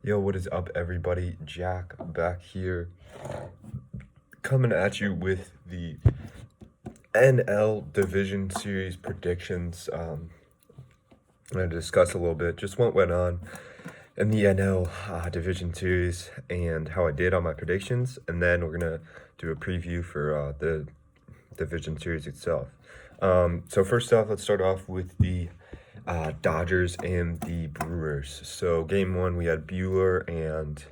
Yo, what is up, everybody? Jack back here, coming at you with the NL Division Series predictions. I'm going to discuss a little bit just what went on in the NL Division Series and how I did on my predictions, and then we're going to do a preview for the Division Series itself. So first off, let's start off with the Dodgers and the Brewers. So game one, we had Bueller and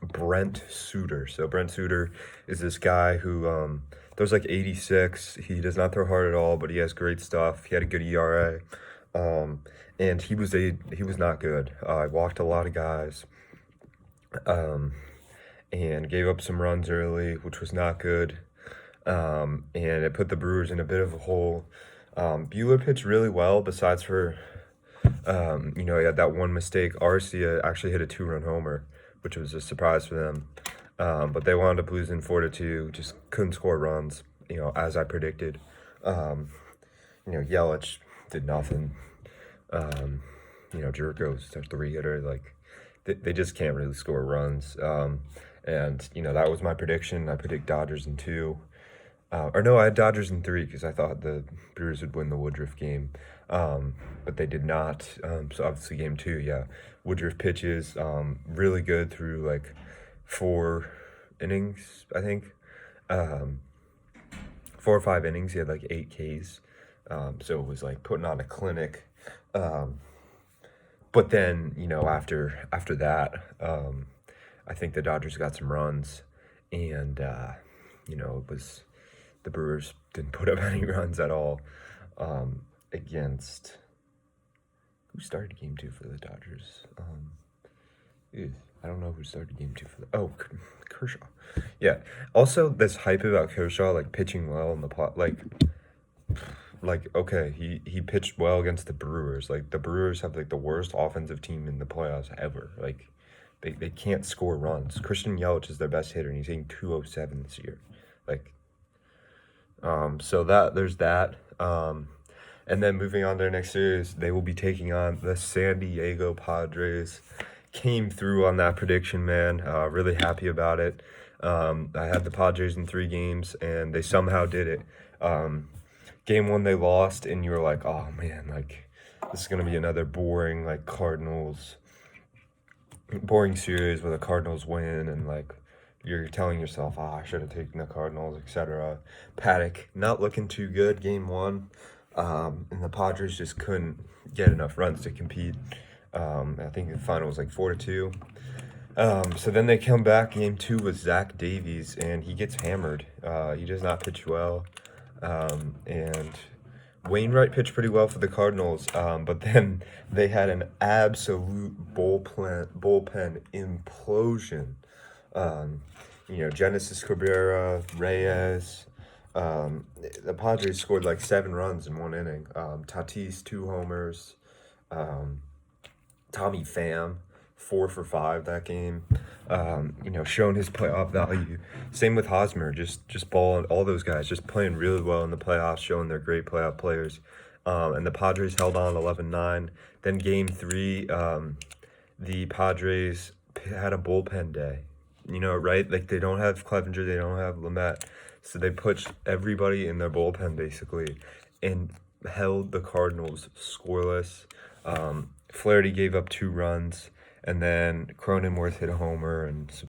Brent Suter. So Brent Suter is this guy who throws like 86. He does not throw hard at all, but he has great stuff. He had a good ERA, and he was not good. I walked a lot of guys, and gave up some runs early, which was not good. And it put the Brewers in a bit of a hole. Bueller pitched really well, besides for, he had that one mistake. Arcia actually hit a 2-run homer, which was a surprise for them. But they wound up losing 4-2, just couldn't score runs, as I predicted. Yelich did nothing. Jerko's a 3-hitter. Like, they just can't really score runs. And that was my prediction. I predict Dodgers in 2. I had Dodgers in 3 because I thought the Brewers would win the Woodruff game, but they did not. So obviously game 2, yeah, Woodruff pitches really good through like 4 innings, I think, 4 or 5 innings. He had like 8 Ks, so it was like putting on a clinic. But then after that, I think the Dodgers got some runs, and it was. The Brewers didn't put up any runs at all against... Who started game 2 for the Dodgers? I don't know who started game 2 for the... Oh, Kershaw. Yeah. Also, this hype about Kershaw, like, pitching well in the plot, okay, he pitched well against the Brewers. Like, the Brewers have, like, the worst offensive team in the playoffs ever. Like, they can't score runs. Christian Yelich is their best hitter, and he's hitting .207 this year. Like... So there's that. And then moving on to their next series, they will be taking on the San Diego Padres. Came through on that prediction, man. Really happy about it. I had the Padres in 3 games, and they somehow did it. Game 1 they lost, and you were like, oh man, like this is gonna be another boring series where the Cardinals win, and like. You're telling yourself, I should have taken the Cardinals, etc. Paddock not looking too good game 1. And the Padres just couldn't get enough runs to compete. I think the final was like 4-2. So then they come back game 2 with Zach Davies, and he gets hammered. He does not pitch well. And Wainwright pitched pretty well for the Cardinals, but then they had an absolute bullpen implosion. Genesis Cabrera, Reyes, the Padres scored like 7 runs in 1 inning. Tatis, 2 homers. Tommy Pham, 4 for 5 that game. Showing his playoff value. Same with Hosmer, just balling, all those guys just playing really well in the playoffs, showing they're great playoff players. And the Padres held on 11-9. Then game 3, the Padres had a bullpen day. Right? Like, they don't have Clevenger, they don't have Lamet. So they put everybody in their bullpen, basically, and held the Cardinals scoreless. Flaherty gave up 2 runs, and then Cronenworth hit a homer, and